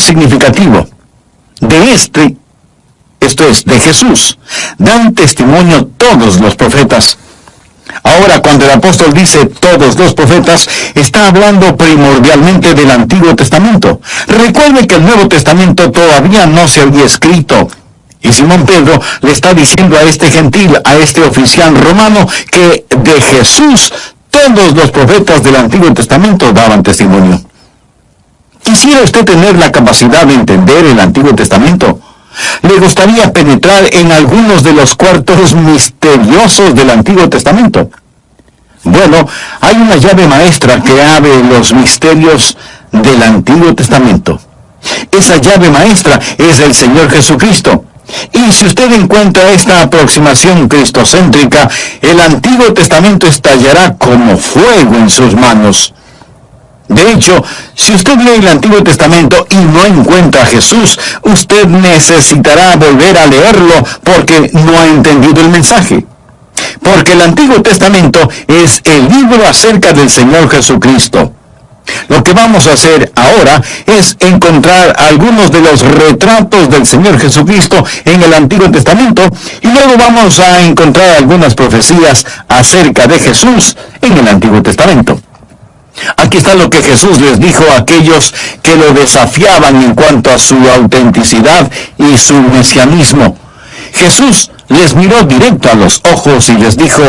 significativo. Esto es, de Jesús, dan testimonio todos los profetas. Ahora, cuando el apóstol dice todos los profetas, está hablando primordialmente del Antiguo Testamento. Recuerde que el Nuevo Testamento todavía no se había escrito. Y Simón Pedro le está diciendo a este gentil, a este oficial romano, que de Jesús todos los profetas del Antiguo Testamento daban testimonio. ¿Quisiera usted tener la capacidad de entender el Antiguo Testamento? ¿Le gustaría penetrar en algunos de los cuartos misteriosos del Antiguo Testamento? Bueno, hay una llave maestra que abre los misterios del Antiguo Testamento. Esa llave maestra es el Señor Jesucristo. Y si usted encuentra esta aproximación cristocéntrica, el Antiguo Testamento estallará como fuego en sus manos. De hecho, si usted lee el Antiguo Testamento y no encuentra a Jesús, usted necesitará volver a leerlo porque no ha entendido el mensaje. Porque el Antiguo Testamento es el libro acerca del Señor Jesucristo. Lo que vamos a hacer ahora es encontrar algunos de los retratos del Señor Jesucristo en el Antiguo Testamento y luego vamos a encontrar algunas profecías acerca de Jesús en el Antiguo Testamento. Aquí está lo que Jesús les dijo a aquellos que lo desafiaban en cuanto a su autenticidad y su mesianismo. Jesús les miró directo a los ojos y les dijo: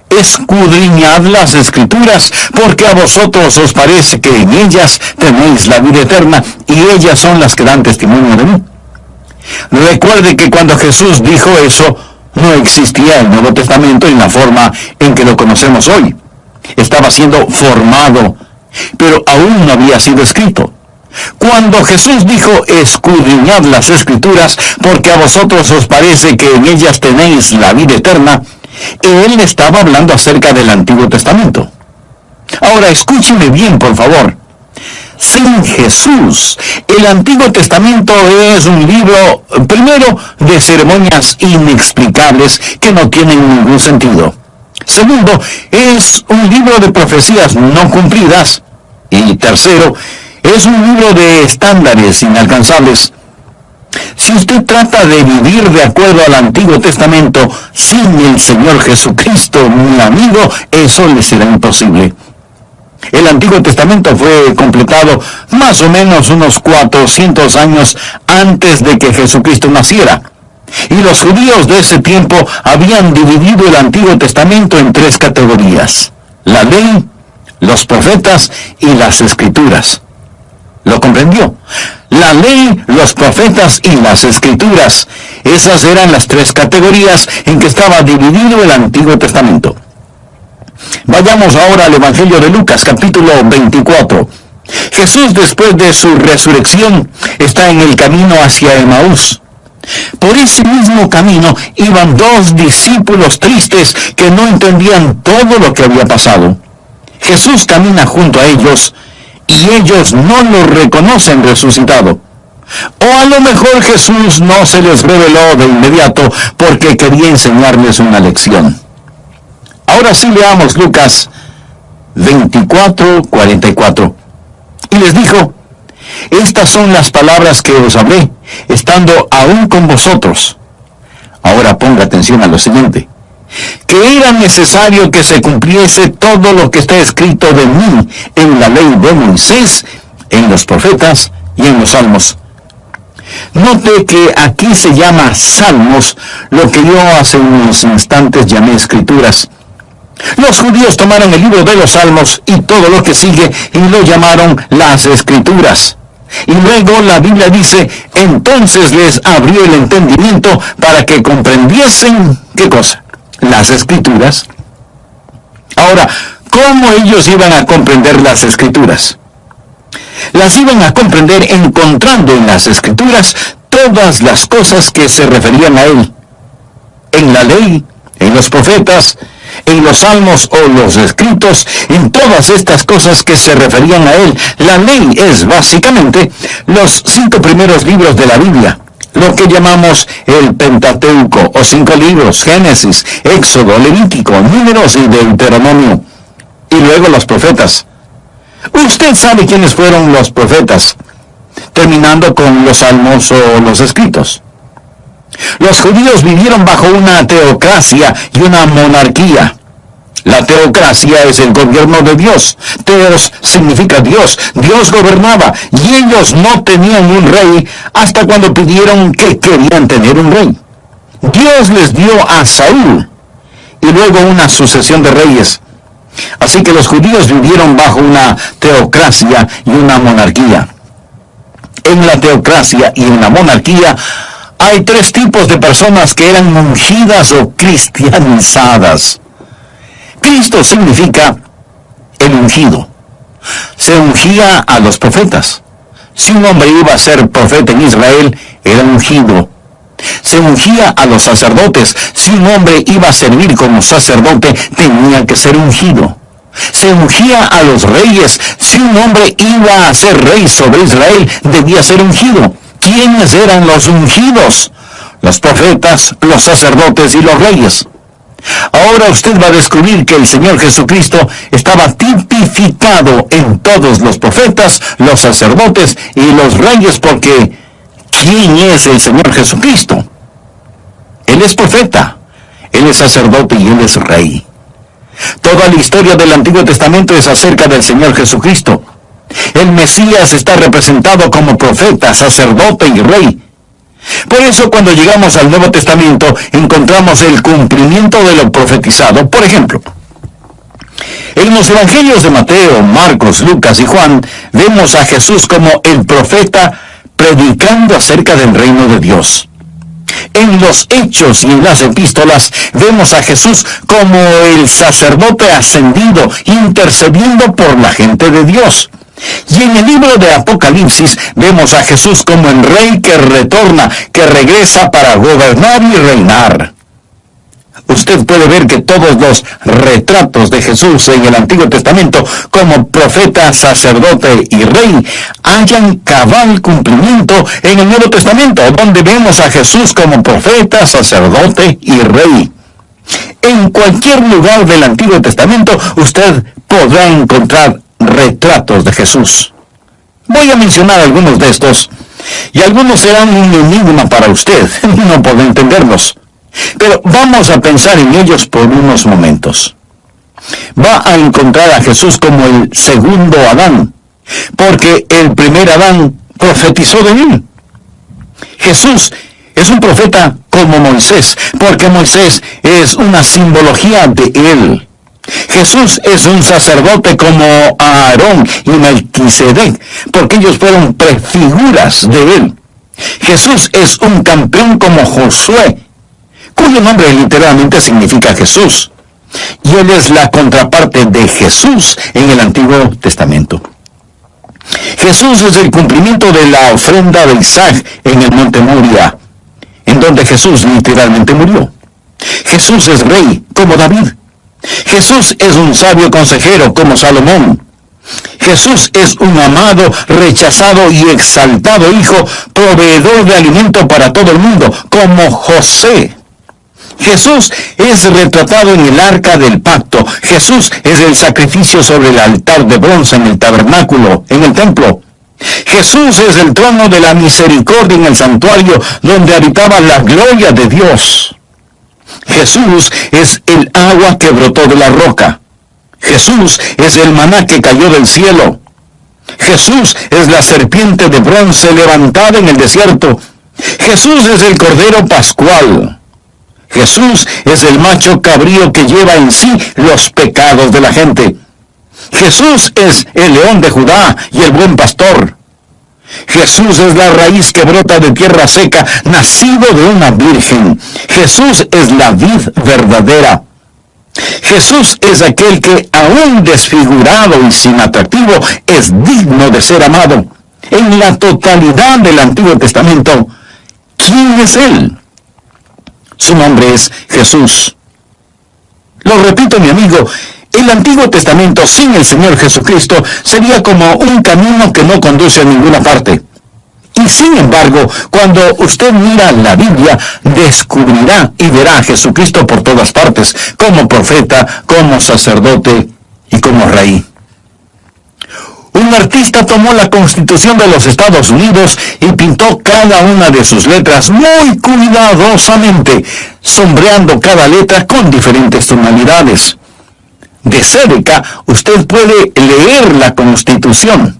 escudriñad las Escrituras, porque a vosotros os parece que en ellas tenéis la vida eterna, y ellas son las que dan testimonio de mí. Recuerde que cuando Jesús dijo eso, no existía el Nuevo Testamento en la forma en que lo conocemos hoy. Estaba siendo formado, pero aún no había sido escrito. Cuando Jesús dijo, escudriñad las Escrituras, porque a vosotros os parece que en ellas tenéis la vida eterna, Él estaba hablando acerca del Antiguo Testamento. Ahora, escúcheme bien, por favor. Sin Jesús, el Antiguo Testamento es un libro, primero, de ceremonias inexplicables que no tienen ningún sentido. Segundo, es un libro de profecías no cumplidas. Y tercero, es un libro de estándares inalcanzables. Si usted trata de vivir de acuerdo al Antiguo Testamento sin el Señor Jesucristo, mi amigo, eso le será imposible. El Antiguo Testamento fue completado más o menos unos 400 años antes de que Jesucristo naciera. Y los judíos de ese tiempo habían dividido el Antiguo Testamento en 3 categorías: la ley, los profetas y las Escrituras. ¿Lo comprendió? La ley, los profetas y las Escrituras. Esas eran las 3 categorías en que estaba dividido el Antiguo Testamento. Vayamos ahora al Evangelio de Lucas, capítulo 24. Jesús, después de su resurrección, está en el camino hacia Emaús. Por ese mismo camino iban 2 discípulos tristes que no entendían todo lo que había pasado. Jesús camina junto a ellos y ellos no lo reconocen resucitado. O a lo mejor Jesús no se les reveló de inmediato porque quería enseñarles una lección. Ahora sí leamos Lucas 24:44. Y les dijo: estas son las palabras que os hablé, estando aún con vosotros. Ahora ponga atención a lo siguiente: que era necesario que se cumpliese todo lo que está escrito de mí en la ley de Moisés, en los profetas y en los salmos. Note que aquí se llama salmos lo que yo hace unos instantes llamé escrituras. Los judíos tomaron el libro de los salmos y todo lo que sigue y lo llamaron las escrituras. Y luego la Biblia dice: entonces les abrió el entendimiento para que comprendiesen, ¿qué cosa? Las Escrituras. Ahora, ¿cómo ellos iban a comprender las Escrituras? Las iban a comprender encontrando en las Escrituras todas las cosas que se referían a Él. En la ley, en los profetas, en los salmos o los escritos, en todas estas cosas que se referían a Él. La ley es básicamente los 5 primeros libros de la Biblia, lo que llamamos el Pentateuco, o 5 libros: Génesis, Éxodo, Levítico, Números y Deuteronomio. Y luego los profetas. Usted sabe quiénes fueron los profetas. terminando con los salmos o los escritos. Los judíos vivieron bajo una teocracia y una monarquía. La teocracia es el gobierno de Dios. Teos significa Dios. Dios gobernaba y ellos no tenían un rey hasta cuando pidieron que querían tener un rey. Dios les dio a Saúl y luego una sucesión de reyes. Así que los judíos vivieron bajo una teocracia y una monarquía. En la teocracia y en la monarquía hay tres tipos de personas que eran ungidas o cristianizadas. Cristo significa el ungido. Se ungía a los profetas. Si un hombre iba a ser profeta en Israel, era ungido. Se ungía a los sacerdotes. Si un hombre iba a servir como sacerdote, tenía que ser ungido. Se ungía a los reyes. Si un hombre iba a ser rey sobre Israel, debía ser ungido. ¿Quiénes eran los ungidos? Los profetas, los sacerdotes y los reyes. Ahora usted va a descubrir que el Señor Jesucristo estaba tipificado en todos los profetas, los sacerdotes y los reyes, porque ¿quién es el Señor Jesucristo? Él es profeta, Él es sacerdote y Él es rey. Toda la historia del Antiguo Testamento es acerca del Señor Jesucristo. El Mesías está representado como profeta, sacerdote y rey. Por eso cuando llegamos al Nuevo Testamento encontramos el cumplimiento de lo profetizado. Por ejemplo, en los evangelios de Mateo, Marcos, Lucas y Juan vemos a Jesús como el profeta predicando acerca del reino de Dios. En los Hechos y en las epístolas vemos a Jesús como el sacerdote ascendido, intercediendo por la gente de Dios. Y en el libro de Apocalipsis vemos a Jesús como el rey que retorna, que regresa para gobernar y reinar. Usted puede ver que todos los retratos de Jesús en el Antiguo Testamento como profeta, sacerdote y rey hallan cabal cumplimiento en el Nuevo Testamento, donde vemos a Jesús como profeta, sacerdote y rey. En cualquier lugar del Antiguo Testamento usted podrá encontrar retratos de Jesús. Voy a mencionar algunos de estos, y algunos serán un enigma para usted. No puedo entenderlos. Pero vamos a pensar en ellos por unos momentos. Va a encontrar a Jesús como el segundo Adán, porque el primer Adán profetizó de él. Jesús es un profeta como Moisés, porque Moisés es una simbología de él. Jesús es un sacerdote como Aarón y Melquisedec, porque ellos fueron prefiguras de él. Jesús es un campeón como Josué, cuyo nombre literalmente significa Jesús. Y él es la contraparte de Jesús en el Antiguo Testamento. Jesús es el cumplimiento de la ofrenda de Isaac en el monte Moria, en donde Jesús literalmente murió. Jesús es rey como David. Jesús es un sabio consejero como Salomón. Jesús es un amado, rechazado y exaltado hijo, proveedor de alimento para todo el mundo, como José. Jesús es retratado en el arca del pacto. Jesús es el sacrificio sobre el altar de bronce en el tabernáculo, en el templo. Jesús es el trono de la misericordia en el santuario, donde habitaba la gloria de Dios. Jesús es el agua que brotó de la roca. Jesús es el maná que cayó del cielo. Jesús es la serpiente de bronce levantada en el desierto. Jesús es el cordero pascual. Jesús es el macho cabrío que lleva en sí los pecados de la gente. Jesús es el león de Judá y el buen pastor. Jesús es la raíz que brota de tierra seca, nacido de una virgen. Jesús es la vid verdadera. Jesús es aquel que, aún desfigurado y sin atractivo, es digno de ser amado. En la totalidad del Antiguo Testamento, ¿quién es Él? Su nombre es Jesús. Lo repito, mi amigo, el Antiguo Testamento sin el Señor Jesucristo sería como un camino que no conduce a ninguna parte. Y sin embargo, cuando usted mira la Biblia, descubrirá y verá a Jesucristo por todas partes, como profeta, como sacerdote y como rey. Un artista tomó la Constitución de los Estados Unidos y pintó cada una de sus letras muy cuidadosamente, sombreando cada letra con diferentes tonalidades. De cerca, usted puede leer la Constitución,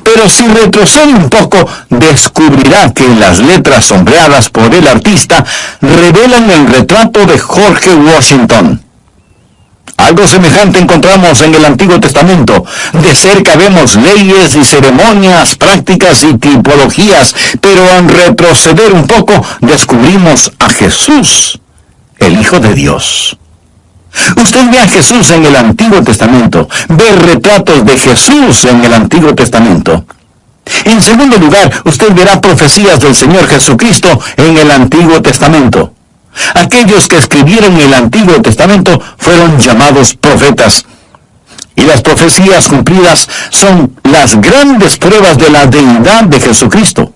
pero si retrocede un poco, descubrirá que las letras sombreadas por el artista revelan el retrato de George Washington. Algo semejante encontramos en el Antiguo Testamento. De cerca vemos leyes y ceremonias, prácticas y tipologías, pero al retroceder un poco descubrimos a Jesús, el Hijo de Dios. Usted ve a Jesús en el Antiguo Testamento, ve retratos de Jesús en el Antiguo Testamento. En segundo lugar, usted verá profecías del Señor Jesucristo en el Antiguo Testamento. Aquellos que escribieron el Antiguo Testamento fueron llamados profetas. Y las profecías cumplidas son las grandes pruebas de la deidad de Jesucristo.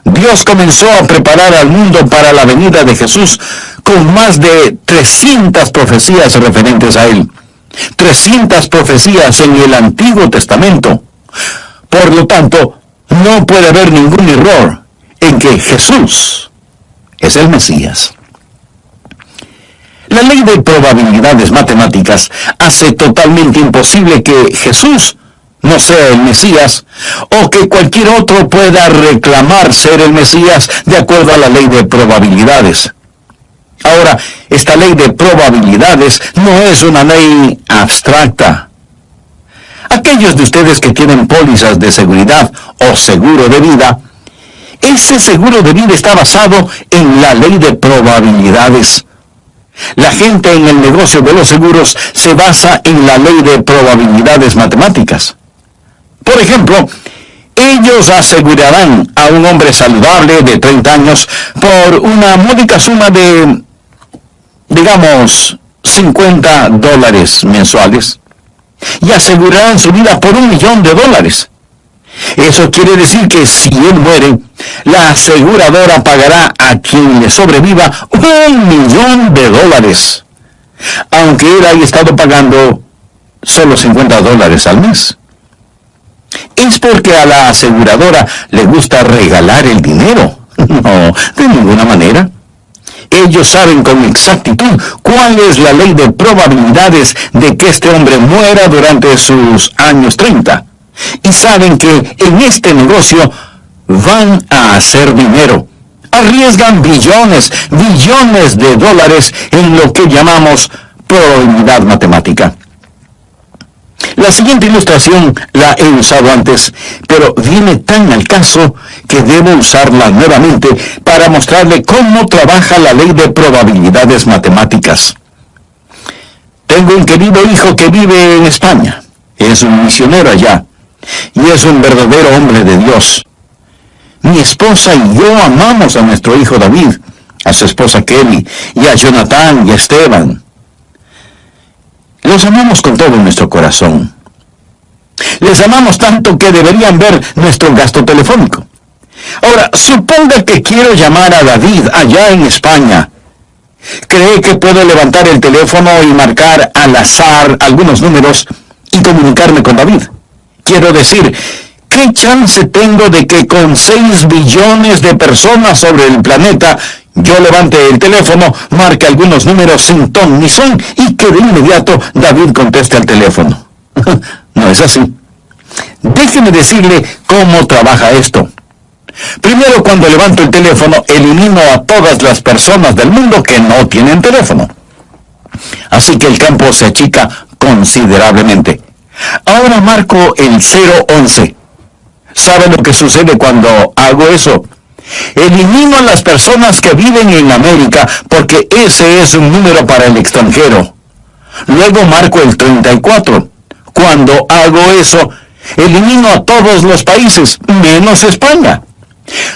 Dios comenzó a preparar al mundo para la venida de Jesús con más de 300 profecías referentes a Él. 300 profecías en el Antiguo Testamento. Por lo tanto, no puede haber ningún error en que Jesús es el Mesías. La ley de probabilidades matemáticas hace totalmente imposible que Jesús no sea el Mesías, o que cualquier otro pueda reclamar ser el Mesías de acuerdo a la ley de probabilidades. Ahora, esta ley de probabilidades no es una ley abstracta. Aquellos de ustedes que tienen pólizas de seguridad o seguro de vida, ese seguro de vida está basado en la ley de probabilidades. La gente en el negocio de los seguros se basa en la ley de probabilidades matemáticas. Por ejemplo, ellos asegurarán a un hombre saludable de 30 años por una módica suma de, digamos, $50 mensuales, y asegurarán su vida por $1.000.000. Eso quiere decir que si él muere, la aseguradora pagará a quien le sobreviva $1.000.000, aunque él haya estado pagando solo $50 al mes. ¿Es porque a la aseguradora le gusta regalar el dinero? No, de ninguna manera. Ellos saben con exactitud cuál es la ley de probabilidades de que este hombre muera durante sus años 30. Y saben que en este negocio van a hacer dinero. Arriesgan billones de dólares en lo que llamamos probabilidad matemática. La siguiente ilustración la he usado antes, pero viene tan al caso que debo usarla nuevamente para mostrarle cómo trabaja la ley de probabilidades matemáticas. Tengo un querido hijo que vive en España. Es un misionero allá, y es un verdadero hombre de Dios. Mi esposa y yo amamos a nuestro hijo David, a su esposa Kelly, y a Jonathan y a Esteban. Los amamos con todo nuestro corazón. Les amamos tanto que deberían ver nuestro gasto telefónico. Ahora, suponga que quiero llamar a David allá en España. ¿Cree que puedo levantar el teléfono y marcar al azar algunos números y comunicarme con David? Quiero decir, ¿qué chance tengo de que con 6 billones de personas sobre el planeta yo levante el teléfono, marque algunos números sin ton ni son y que de inmediato David conteste al teléfono? No es así. Déjeme decirle cómo trabaja esto. Primero, cuando levanto el teléfono, elimino a todas las personas del mundo que no tienen teléfono. Así que el campo se achica considerablemente. Ahora marco el 011. ¿Sabe lo que sucede cuando hago eso? Elimino a las personas que viven en América porque ese es un número para el extranjero. Luego marco el 34. Cuando hago eso, elimino a todos los países, menos España.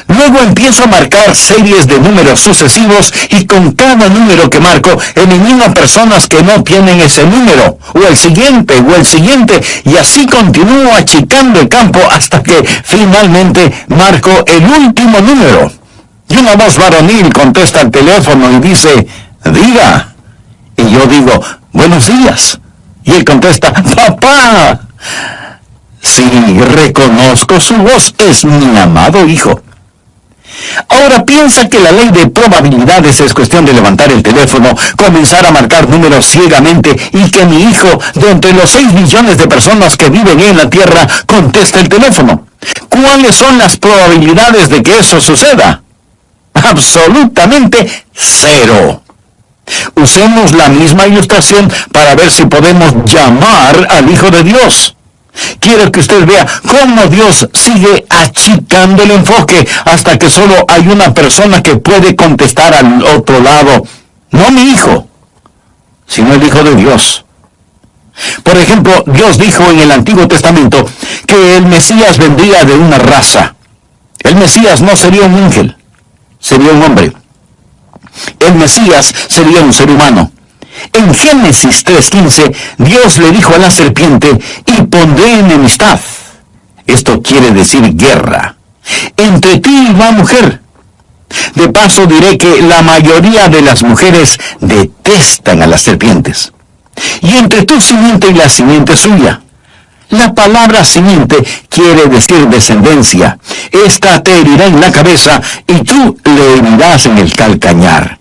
Luego empiezo a marcar series de números sucesivos y con cada número que marco, elimino a personas que no tienen ese número, o el siguiente, y así continúo achicando el campo hasta que finalmente marco el último número. Y una voz varonil contesta al teléfono y dice, diga. Y yo digo, buenos días. Y él contesta, papá. Sí, reconozco su voz, es mi amado hijo. Ahora piensa que la ley de probabilidades es cuestión de levantar el teléfono, comenzar a marcar números ciegamente y que mi hijo, de entre los 6 millones de personas que viven en la Tierra, conteste el teléfono. ¿Cuáles son las probabilidades de que eso suceda? Absolutamente cero. Usemos la misma ilustración para ver si podemos llamar al Hijo de Dios. Quiero que usted vea cómo Dios sigue achicando el enfoque hasta que solo hay una persona que puede contestar al otro lado. No mi hijo, sino el Hijo de Dios. Por ejemplo, Dios dijo en el Antiguo Testamento que el Mesías vendría de una raza. El Mesías no sería un ángel, sería un hombre. El Mesías sería un ser humano. En Génesis 3:15, Dios le dijo a la serpiente, y pondré enemistad. Esto quiere decir guerra. Entre ti y la mujer. De paso diré que la mayoría de las mujeres detestan a las serpientes. Y entre tu simiente y la simiente suya. La palabra simiente quiere decir descendencia. Esta te herirá en la cabeza y tú le herirás en el calcañar.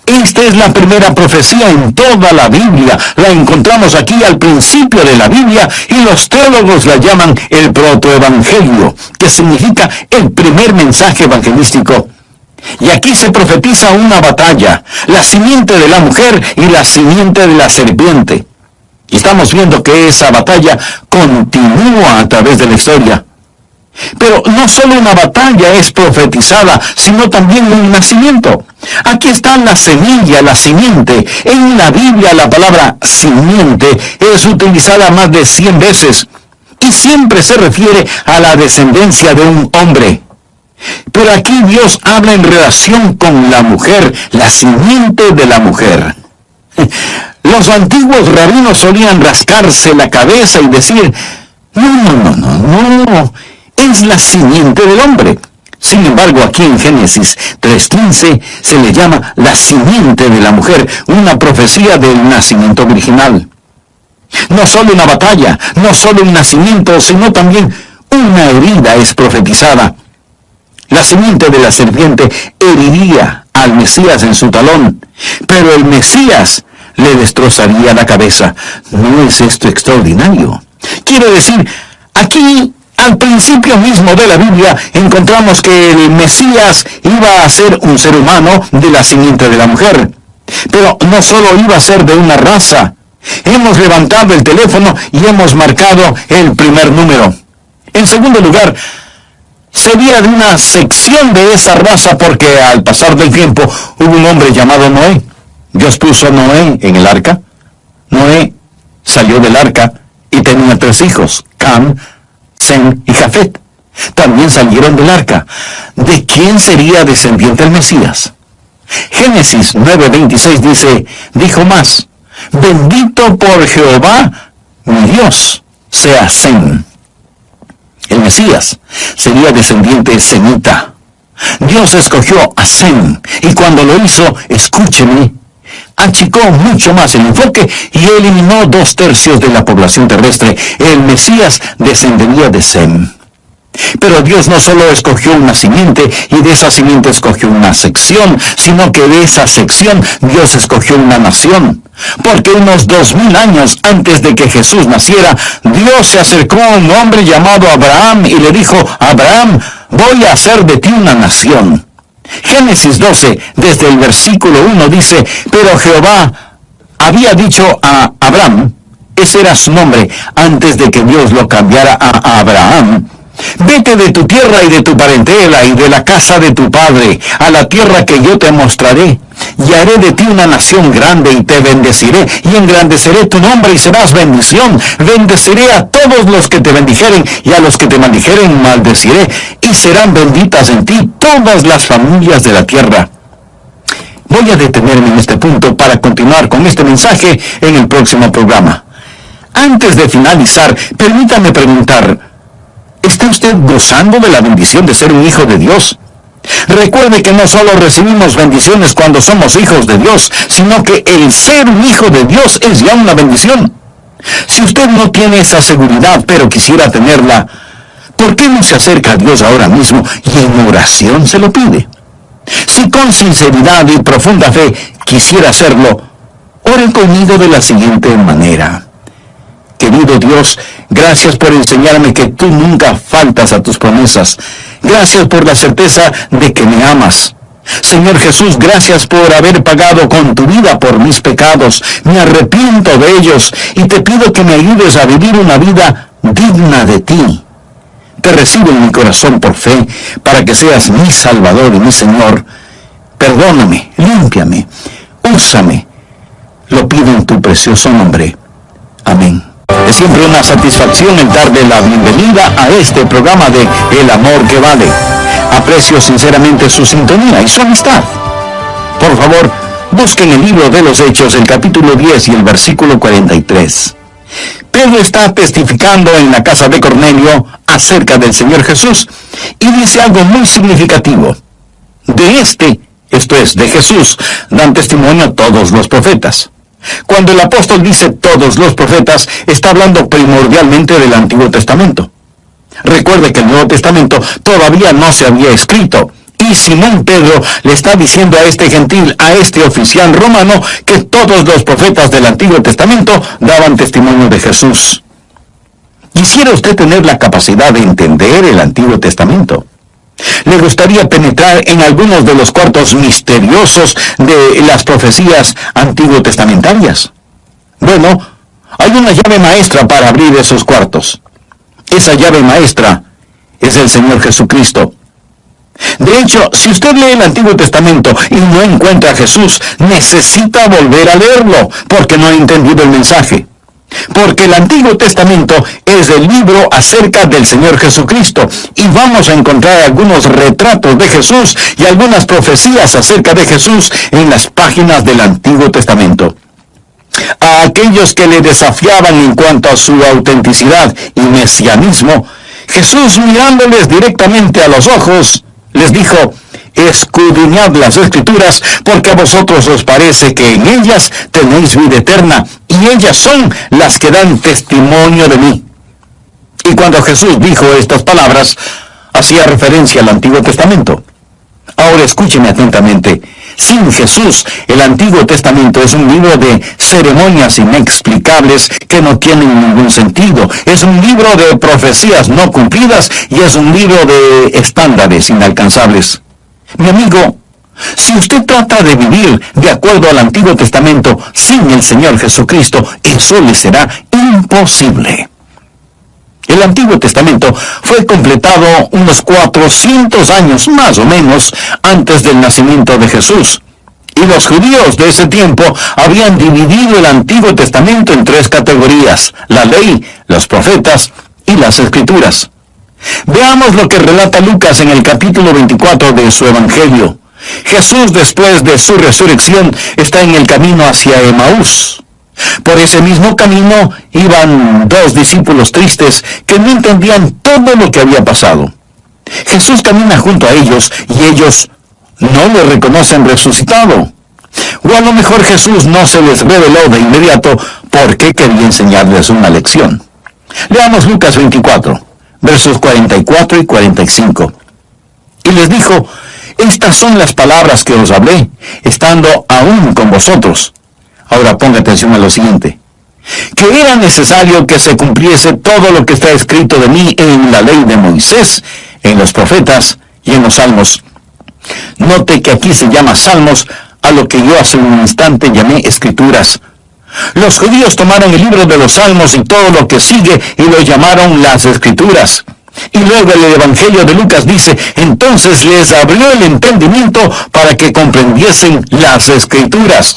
Esta es la primera profecía en toda la Biblia. La encontramos aquí al principio de la Biblia y los teólogos la llaman el protoevangelio, que significa el primer mensaje evangelístico. Y aquí se profetiza una batalla, la simiente de la mujer y la simiente de la serpiente. Y estamos viendo que esa batalla continúa a través de la historia. Pero no solo una batalla es profetizada, sino también un nacimiento. Aquí está la semilla, la simiente. En la Biblia la palabra simiente es utilizada más de 100 veces y siempre se refiere a la descendencia de un hombre. Pero aquí Dios habla en relación con la mujer, la simiente de la mujer. Los antiguos rabinos solían rascarse la cabeza y decir, no, es la simiente del hombre. Sin embargo, aquí en Génesis 3:15 se le llama la simiente de la mujer, una profecía del nacimiento virginal. No solo una batalla, no solo un nacimiento, sino también una herida es profetizada. La simiente de la serpiente heriría al Mesías en su talón, pero el Mesías le destrozaría la cabeza. ¿No es esto extraordinario? Quiero decir, aquí al principio mismo de la Biblia encontramos que el Mesías iba a ser un ser humano de la simiente de la mujer. Pero no solo iba a ser de una raza. Hemos levantado el teléfono y hemos marcado el primer número. En segundo lugar, sería de una sección de esa raza porque al pasar del tiempo hubo un hombre llamado Noé. Dios puso a Noé en el arca. Noé salió del arca y tenía 3 hijos, Cam, Sem y Jafet. También salieron del arca. ¿De quién sería descendiente el Mesías? Génesis 9:26 dijo más, bendito por Jehová, mi Dios, sea Sem. El Mesías sería descendiente semita. Dios escogió a Sem, y cuando lo hizo, escúcheme, achicó mucho más el enfoque y eliminó 2/3 de la población terrestre. El Mesías descendería de Sem. Pero Dios no solo escogió una simiente y de esa simiente escogió una sección, sino que de esa sección Dios escogió una nación. Porque unos 2000 años antes de que Jesús naciera, Dios se acercó a un hombre llamado Abraham y le dijo, Abraham, voy a hacer de ti una nación. Génesis 12, desde el versículo 1 dice, pero Jehová había dicho a Abraham, ese era su nombre, antes de que Dios lo cambiara a Abraham, vete de tu tierra y de tu parentela y de la casa de tu padre, a la tierra que yo te mostraré, y haré de ti una nación grande y te bendeciré, y engrandeceré tu nombre y serás bendición. Bendeciré a todos los que te bendijeren, y a los que te maldijeren maldeciré, y serán benditas en ti todas las familias de la tierra. Voy a detenerme en este punto para continuar con este mensaje en el próximo programa. Antes de finalizar, permítame preguntar, ¿está usted gozando de la bendición de ser un hijo de Dios? Recuerde que no solo recibimos bendiciones cuando somos hijos de Dios, sino que el ser un hijo de Dios es ya una bendición. Si usted no tiene esa seguridad, pero quisiera tenerla, ¿por qué no se acerca a Dios ahora mismo y en oración se lo pide? Si con sinceridad y profunda fe quisiera hacerlo, ore conmigo de la siguiente manera. Querido Dios, gracias por enseñarme que tú nunca faltas a tus promesas. Gracias por la certeza de que me amas. Señor Jesús, gracias por haber pagado con tu vida por mis pecados. Me arrepiento de ellos y te pido que me ayudes a vivir una vida digna de ti. Te recibo en mi corazón por fe, para que seas mi Salvador y mi Señor. Perdóname, límpiame, úsame. Lo pido en tu precioso nombre. Amén. Es siempre una satisfacción el darle la bienvenida a este programa de El Amor que Vale. Aprecio sinceramente su sintonía y su amistad. Por favor, busquen el libro de los Hechos, el capítulo 10 y el versículo 43. Pedro está testificando en la casa de Cornelio acerca del Señor Jesús y dice algo muy significativo. Esto es, de Jesús, dan testimonio todos los profetas. Cuando el apóstol dice todos los profetas, está hablando primordialmente del Antiguo Testamento. Recuerde que el Nuevo Testamento todavía no se había escrito, y Simón Pedro le está diciendo a este gentil, a este oficial romano, que todos los profetas del Antiguo Testamento daban testimonio de Jesús. ¿Quisiera usted tener la capacidad de entender el Antiguo Testamento? ¿Le gustaría penetrar en algunos de los cuartos misteriosos de las profecías antiguo-testamentarias? Bueno, hay una llave maestra para abrir esos cuartos. Esa llave maestra es el Señor Jesucristo. De hecho, si usted lee el Antiguo Testamento y no encuentra a Jesús, necesita volver a leerlo, porque no ha entendido el mensaje. Porque el Antiguo Testamento es el libro acerca del Señor Jesucristo, y vamos a encontrar algunos retratos de Jesús y algunas profecías acerca de Jesús en las páginas del Antiguo Testamento. A aquellos que le desafiaban en cuanto a su autenticidad y mesianismo, Jesús, mirándoles directamente a los ojos, les dijo: escudriñad las Escrituras, porque a vosotros os parece que en ellas tenéis vida eterna, y ellas son las que dan testimonio de mí. Y cuando Jesús dijo estas palabras, hacía referencia al Antiguo Testamento. Ahora escúcheme atentamente. Sin Jesús, el Antiguo Testamento es un libro de ceremonias inexplicables que no tienen ningún sentido. Es un libro de profecías no cumplidas y es un libro de estándares inalcanzables. Mi amigo, si usted trata de vivir de acuerdo al Antiguo Testamento sin el Señor Jesucristo, eso le será imposible. El Antiguo Testamento fue completado unos 400 años, más o menos, antes del nacimiento de Jesús. Y los judíos de ese tiempo habían dividido el Antiguo Testamento en 3 categorías: la ley, los profetas y las Escrituras. Veamos lo que relata Lucas en el capítulo 24 de su Evangelio. Jesús, después de su resurrección, está en el camino hacia Emaús. Por ese mismo camino iban 2 discípulos tristes que no entendían todo lo que había pasado. Jesús camina junto a ellos y ellos no le reconocen resucitado. O a lo mejor Jesús no se les reveló de inmediato porque quería enseñarles una lección. Leamos Lucas 24, versos 44 y 45. Y les dijo: estas son las palabras que os hablé, estando aún con vosotros. Ahora ponga atención a lo siguiente: que era necesario que se cumpliese todo lo que está escrito de mí en la ley de Moisés, en los profetas y en los salmos. Note que aquí se llama salmos a lo que yo hace un instante llamé escrituras. Los judíos tomaron el libro de los salmos y todo lo que sigue y lo llamaron las escrituras. Y luego el Evangelio de Lucas dice: entonces les abrió el entendimiento para que comprendiesen las escrituras.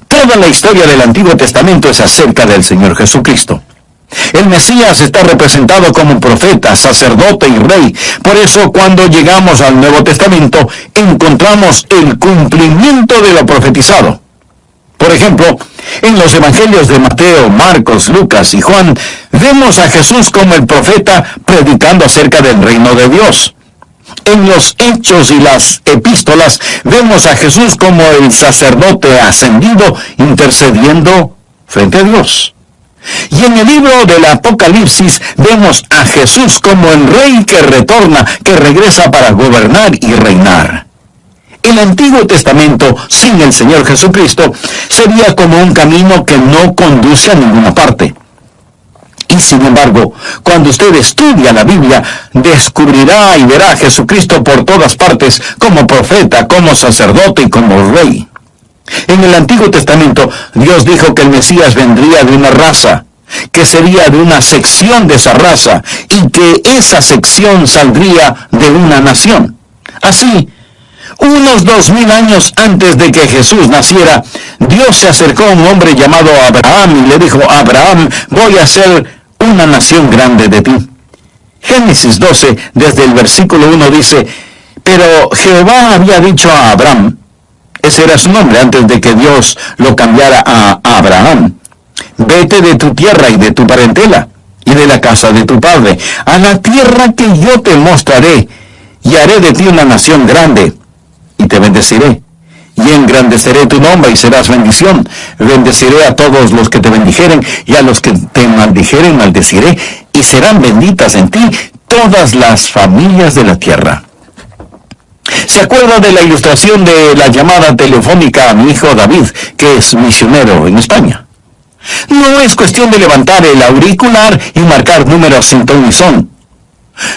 Toda la historia del Antiguo Testamento es acerca del Señor Jesucristo. El Mesías está representado como profeta, sacerdote y rey. Por eso, cuando llegamos al Nuevo Testamento, encontramos el cumplimiento de lo profetizado. Por ejemplo, en los evangelios de Mateo, Marcos, Lucas y Juan, vemos a Jesús como el profeta predicando acerca del reino de Dios. En los hechos y las epístolas vemos a Jesús como el sacerdote ascendido intercediendo frente a Dios. Y en el libro del Apocalipsis vemos a Jesús como el rey que retorna, que regresa para gobernar y reinar. El Antiguo Testamento, sin el Señor Jesucristo, sería como un camino que no conduce a ninguna parte. Y sin embargo, cuando usted estudia la Biblia, descubrirá y verá a Jesucristo por todas partes, como profeta, como sacerdote y como rey. En el Antiguo Testamento, Dios dijo que el Mesías vendría de una raza, que sería de una sección de esa raza, y que esa sección saldría de una nación. Así, unos 2000 años antes de que Jesús naciera, Dios se acercó a un hombre llamado Abraham y le dijo: Abraham, voy a hacer una nación grande de ti. Génesis 12, desde el versículo 1 dice: pero Jehová había dicho a Abraham, ese era su nombre antes de que Dios lo cambiara a Abraham: vete de tu tierra y de tu parentela, y de la casa de tu padre, a la tierra que yo te mostraré, y haré de ti una nación grande, y te bendeciré, y engrandeceré tu nombre, y serás bendición. Bendeciré a todos los que te bendijeren, y a los que te maldijeren maldeciré, y serán benditas en ti todas las familias de la tierra. ¿Se acuerda de la ilustración de la llamada telefónica a mi hijo David, que es misionero en España? No es cuestión de levantar el auricular y marcar números sin ton ni son.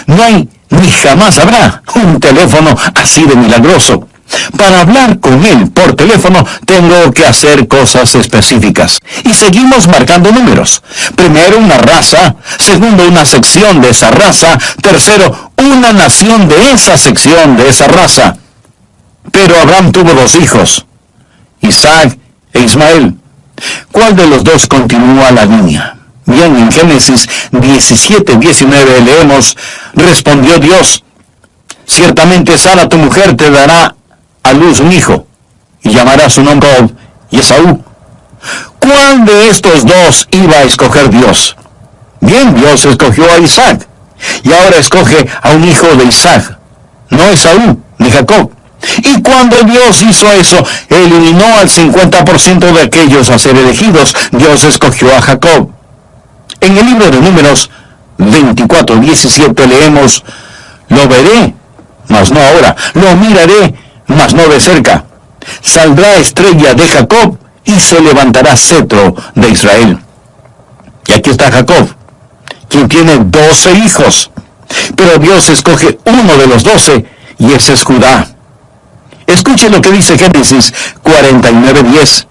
No hay ni jamás habrá un teléfono así de milagroso. Para hablar con él por teléfono tengo que hacer cosas específicas. Y seguimos marcando números. Primero una raza, segundo una sección de esa raza, tercero una nación de esa sección de esa raza. Pero Abraham tuvo 2 hijos, Isaac e Ismael. ¿Cuál de los dos continúa la línea? Bien, en Génesis 17:19 leemos: respondió Dios: ciertamente Sara tu mujer te dará a luz un hijo, y llamará su nombre Esaú. ¿Cuál de estos dos iba a escoger Dios? Bien, Dios escogió a Isaac, y ahora escoge a un hijo de Isaac, no Esaú ni Jacob. Y cuando Dios hizo eso, eliminó al 50% de aquellos a ser elegidos. Dios escogió a Jacob. En el libro de Números 24:17 leemos: lo veré, mas no ahora, lo miraré, mas no de cerca. Saldrá estrella de Jacob, y se levantará cetro de Israel. Y aquí está Jacob, quien tiene 12 hijos. Pero Dios escoge uno de los 12, y ese es Judá. Escuche lo que dice Génesis 49:10.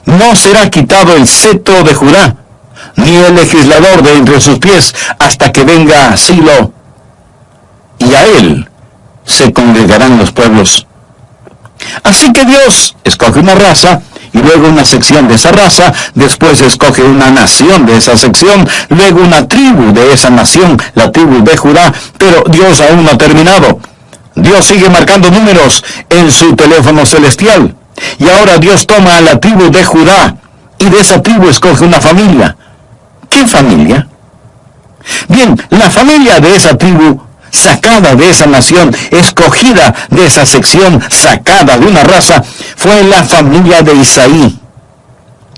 No será quitado el cetro de Judá, ni el legislador de entre sus pies, hasta que venga Silo, y a él se congregarán los pueblos. Así que Dios escoge una raza, y luego una sección de esa raza, después escoge una nación de esa sección, luego una tribu de esa nación, la tribu de Judá, pero Dios aún no ha terminado. Dios sigue marcando números en su teléfono celestial, y ahora Dios toma a la tribu de Judá, y de esa tribu escoge una familia. ¿Qué familia? Bien, la familia de esa tribu, sacada de esa nación, escogida de esa sección, sacada de una raza, fue la familia de Isaí.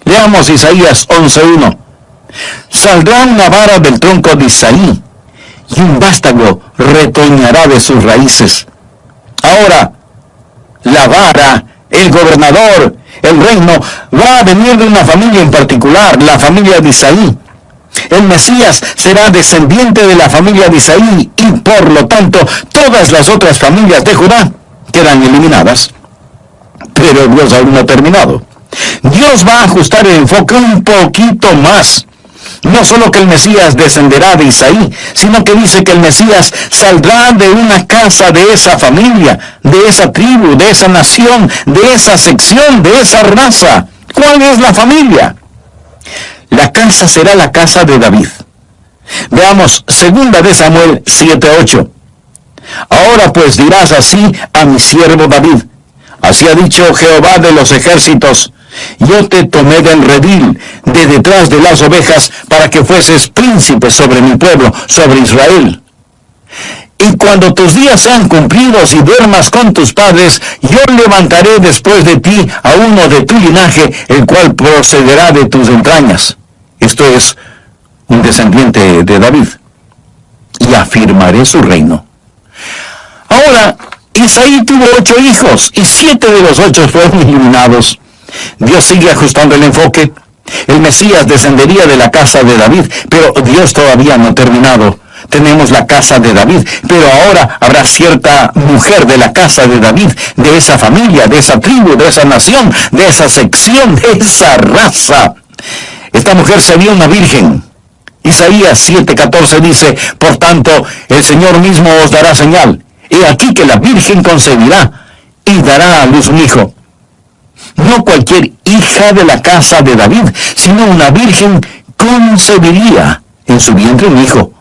Leamos Isaías 11:1. Saldrá una vara del tronco de Isaí, y un vástago retoñará de sus raíces. Ahora, la vara, el gobernador, el reino, va a venir de una familia en particular, la familia de Isaí. El Mesías será descendiente de la familia de Isaí, y por lo tanto todas las otras familias de Judá quedan eliminadas. Pero Dios aún no ha terminado. Dios va a ajustar el enfoque un poquito más. No solo que el Mesías descenderá de Isaí, sino que dice que el Mesías saldrá de una casa de esa familia, de esa tribu, de esa nación, de esa sección, de esa raza. ¿Cuál es la familia? La casa será la casa de David. Veamos 2 de Samuel 7:8. Ahora pues dirás así a mi siervo David: así ha dicho Jehová de los ejércitos: yo te tomé del redil, de detrás de las ovejas, para que fueses príncipe sobre mi pueblo, sobre Israel. Y cuando tus días sean cumplidos y duermas con tus padres, yo levantaré después de ti a uno de tu linaje, el cual procederá de tus entrañas. esto es, un descendiente de David, y afirmaré su reino. Ahora, Isaí tuvo 8 hijos, y 7 de los 8 fueron eliminados. Dios sigue ajustando el enfoque. El Mesías descendería de la casa de David, pero Dios todavía no ha terminado. Tenemos la casa de David, pero ahora habrá cierta mujer de la casa de David, de esa familia, de esa tribu, de esa nación, de esa sección, de esa raza. Esta mujer sería una virgen. Isaías 7:14 dice, por tanto, el Señor mismo os dará señal. He aquí que la virgen concebirá y dará a luz un hijo. No cualquier hija de la casa de David, sino una virgen concebiría en su vientre un hijo.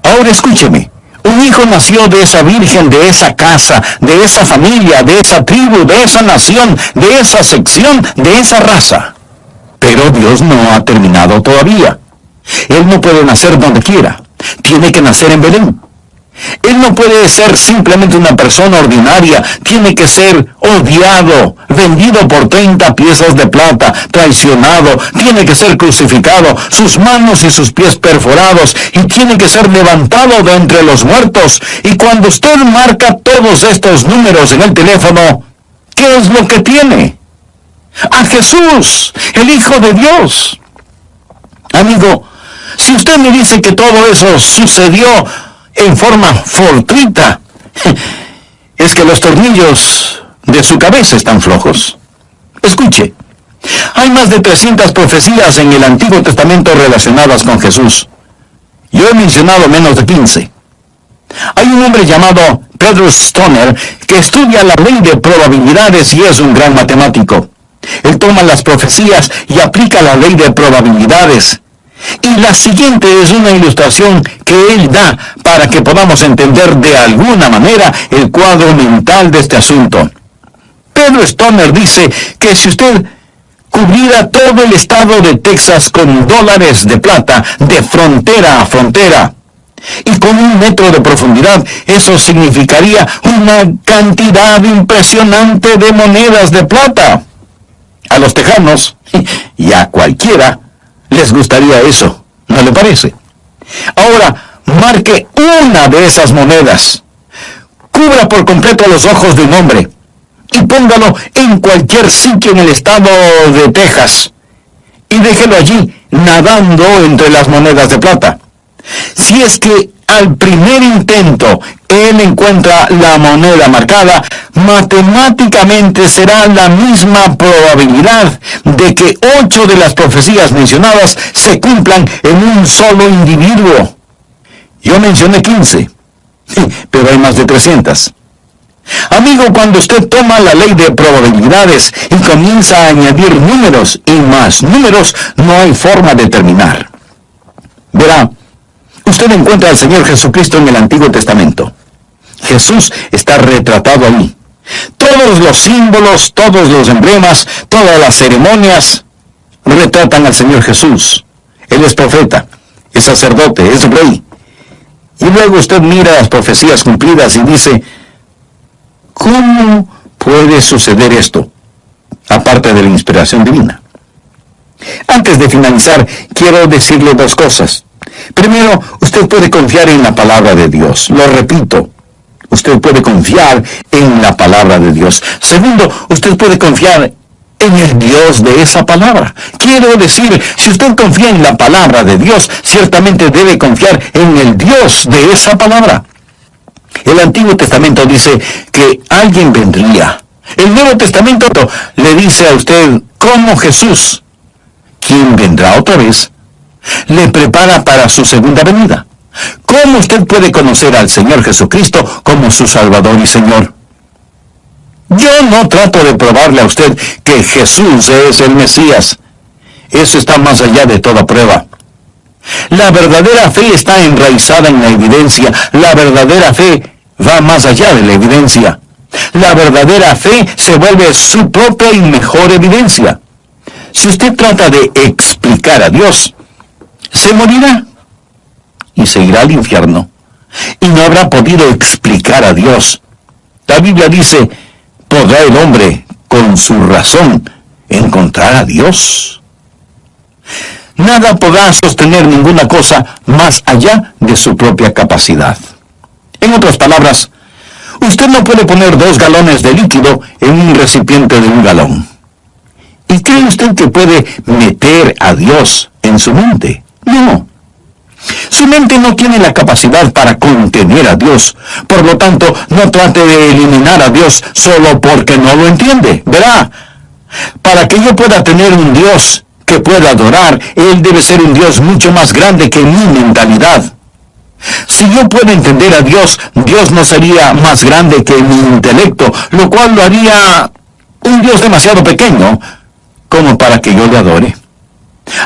Ahora escúcheme, un hijo nació de esa virgen, de esa casa, de esa familia, de esa tribu, de esa nación, de esa sección, de esa raza. Pero Dios no ha terminado todavía. Él no puede nacer donde quiera. Tiene que nacer en Belén. Él no puede ser simplemente una persona ordinaria. Tiene que ser odiado, vendido por 30 piezas de plata, traicionado. Tiene que ser crucificado, sus manos y sus pies perforados, y tiene que ser levantado de entre los muertos. Y cuando usted marca todos estos números en el teléfono, ¿qué es lo que tiene? A Jesús, el Hijo de Dios. Amigo, si usted me dice que todo eso sucedió en forma fortuita, es que los tornillos de su cabeza están flojos. Escuche, hay más de 300 profecías en el Antiguo Testamento relacionadas con Jesús. Yo he mencionado menos de 15. Hay un hombre llamado Pedro Stoner que estudia la ley de probabilidades y es un gran matemático. Él toma las profecías y aplica la ley de probabilidades. Y la siguiente es una ilustración que él da para que podamos entender de alguna manera el cuadro mental de este asunto. Pedro Stoner dice que si usted cubriera todo el estado de Texas con dólares de plata de frontera a frontera, y con 1 metro de profundidad, eso significaría una cantidad impresionante de monedas de plata. A los tejanos, y a cualquiera, les gustaría eso, ¿no le parece? Ahora, marque una de esas monedas, cubra por completo los ojos de un hombre, y póngalo en cualquier sitio en el estado de Texas, y déjelo allí, nadando entre las monedas de plata. Si es que al primer intento él encuentra la moneda marcada, matemáticamente será la misma probabilidad de que 8 de las profecías mencionadas se cumplan en un solo individuo. Yo mencioné 15, pero hay más de 300. Amigo, cuando usted toma la ley de probabilidades y comienza a añadir números y más números, no hay forma de terminar. Verá, usted encuentra al Señor Jesucristo en el Antiguo Testamento. Jesús está retratado ahí. Todos los símbolos, todos los emblemas, todas las ceremonias retratan al Señor Jesús. Él es profeta, es sacerdote, es rey. Y luego usted mira las profecías cumplidas y dice, ¿cómo puede suceder esto? Aparte de la inspiración divina. Antes de finalizar, quiero decirle 2 cosas. Primero, usted puede confiar en la palabra de Dios. Lo repito, usted puede confiar en la palabra de Dios. Segundo, usted puede confiar en el Dios de esa palabra. Quiero decir, si usted confía en la palabra de Dios, ciertamente debe confiar en el Dios de esa palabra. El Antiguo Testamento dice que alguien vendría. El Nuevo Testamento le dice a usted cómo Jesús, quien vendrá otra vez, le prepara para su segunda venida. ¿Cómo usted puede conocer al Señor Jesucristo como su Salvador y Señor? Yo no trato de probarle a usted que Jesús es el Mesías. Eso está más allá de toda prueba. La verdadera fe está enraizada en la evidencia. La verdadera fe va más allá de la evidencia. La verdadera fe se vuelve su propia y mejor evidencia. Si usted trata de explicar a Dios, se morirá y se irá al infierno y no habrá podido explicar a Dios. La Biblia dice, ¿podrá el hombre con su razón encontrar a Dios? Nada podrá sostener ninguna cosa más allá de su propia capacidad. En otras palabras, usted no puede poner 2 galones de líquido en un recipiente de 1 galón. ¿Y cree usted que puede meter a Dios en su mente? No. Su mente no tiene la capacidad para contener a Dios. Por lo tanto, no trate de eliminar a Dios solo porque no lo entiende. Verá, para que yo pueda tener un Dios que pueda adorar, Él debe ser un Dios mucho más grande que mi mentalidad. Si yo puedo entender a Dios, Dios no sería más grande que mi intelecto, lo cual lo haría un Dios demasiado pequeño como para que yo le adore.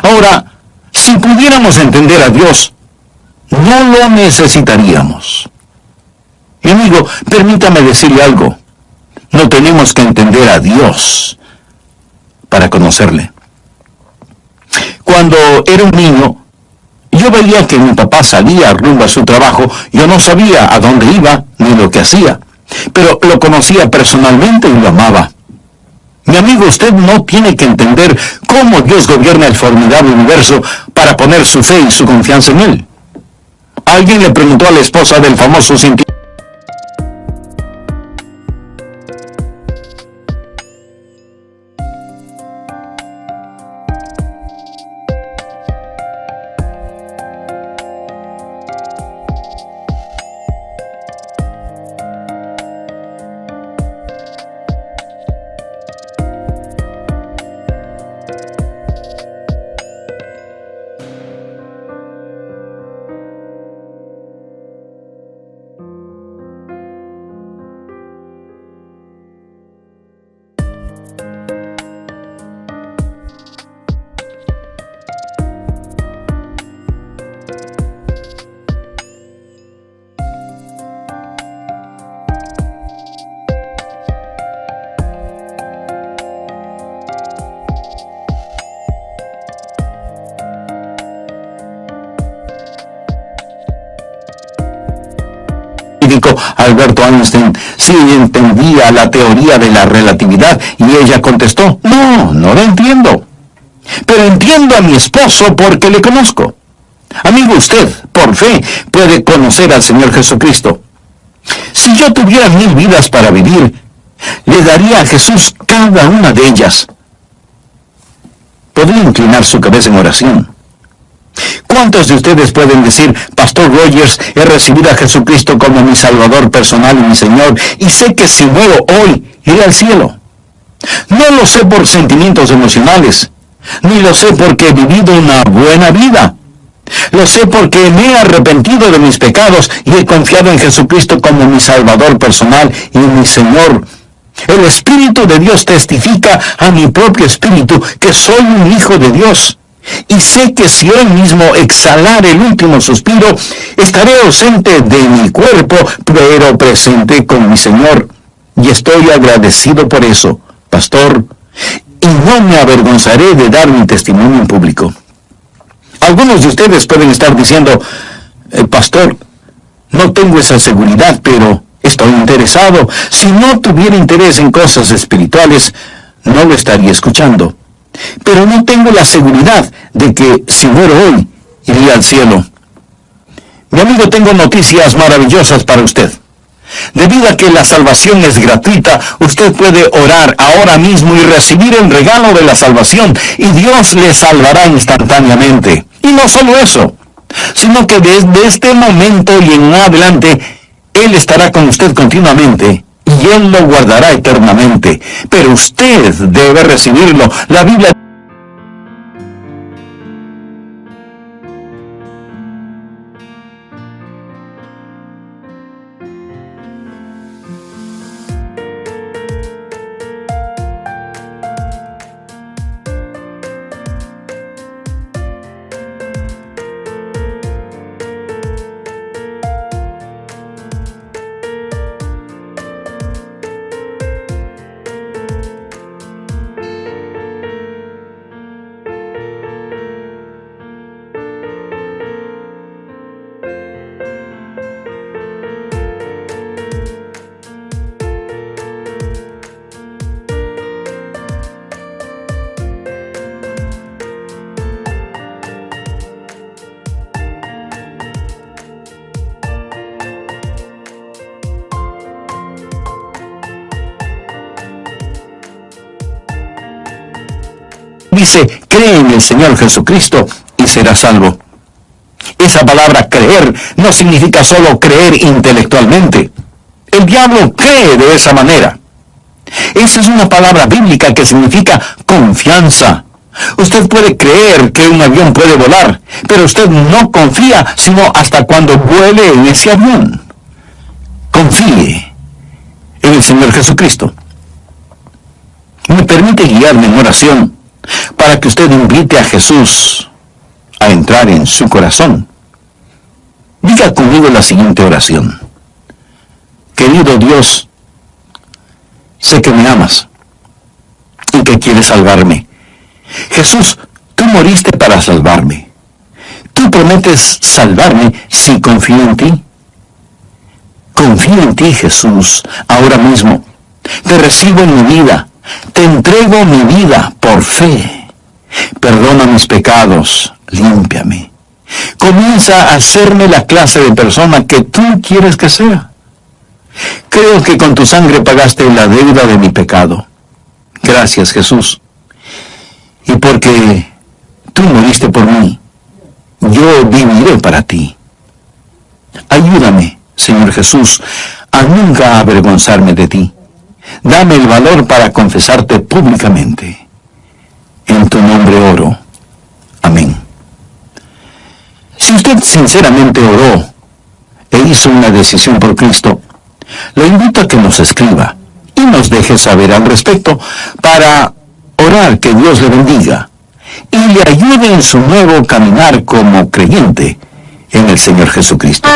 Ahora, si pudiéramos entender a Dios, no lo necesitaríamos. Mi amigo, permítame decirle algo. No tenemos que entender a Dios para conocerle. Cuando era un niño, yo veía que mi papá salía rumbo a su trabajo. Yo no sabía a dónde iba ni lo que hacía, pero lo conocía personalmente y lo amaba. Mi amigo, usted no tiene que entender cómo Dios gobierna el formidable universo para poner su fe y su confianza en Él. Alguien le preguntó a la esposa del famoso científico Alberto Einstein sí entendía la teoría de la relatividad, y ella contestó: no lo entiendo, pero entiendo a mi esposo porque le conozco. Amigo, usted, por fe, puede conocer al Señor Jesucristo. Si yo tuviera 1000 vidas para vivir, le daría a Jesús cada una de ellas. Podría inclinar su cabeza en oración. ¿Cuántos de ustedes pueden decir: Pastor Rogers, he recibido a Jesucristo como mi Salvador personal y mi Señor, y sé que si muero hoy, iré al cielo? No lo sé por sentimientos emocionales, ni lo sé porque he vivido una buena vida. Lo sé porque me he arrepentido de mis pecados y he confiado en Jesucristo como mi Salvador personal y mi Señor. El Espíritu de Dios testifica a mi propio espíritu que soy un hijo de Dios. Y sé que si hoy mismo exhalar el último suspiro, estaré ausente de mi cuerpo, pero presente con mi Señor. Y estoy agradecido por eso, pastor, y no me avergonzaré de dar mi testimonio en público. Algunos de ustedes pueden estar diciendo: pastor, no tengo esa seguridad, pero estoy interesado. Si no tuviera interés en cosas espirituales, no lo estaría escuchando. Pero no tengo la seguridad de que si muero hoy, iría al cielo. Mi amigo, tengo noticias maravillosas para usted. Debido a que la salvación es gratuita, usted puede orar ahora mismo y recibir el regalo de la salvación, y Dios le salvará instantáneamente. Y no solo eso, sino que desde este momento y en adelante, Él estará con usted continuamente, y Él lo guardará eternamente. Pero usted debe recibirlo. La Biblia dice, cree en el Señor Jesucristo y serás salvo. Esa palabra creer no significa solo creer intelectualmente. El diablo cree de esa manera. Esa es una palabra bíblica que significa confianza. Usted puede creer que un avión puede volar, pero usted no confía sino hasta cuando vuele en ese avión. Confíe en el Señor Jesucristo. Me permite guiarme en oración para que usted invite a Jesús a entrar en su corazón. Diga conmigo la siguiente oración. Querido Dios, sé que me amas y que quieres salvarme. Jesús, tú moriste para salvarme. Tú prometes salvarme si confío en ti. Confío en ti, Jesús, ahora mismo. Te recibo en mi vida. Te entrego mi vida por fe. Perdona mis pecados. Límpiame. Comienza a hacerme la clase de persona que tú quieres que sea. Creo que con tu sangre pagaste la deuda de mi pecado. Gracias, Jesús. Y porque tú moriste por mí, yo viviré para ti. Ayúdame, Señor Jesús, a nunca avergonzarme de ti. Dame el valor para confesarte públicamente. En tu nombre oro. Amén. Si usted sinceramente oró e hizo una decisión por Cristo, lo invito a que nos escriba y nos deje saber al respecto para orar que Dios le bendiga y le ayude en su nuevo caminar como creyente en el Señor Jesucristo.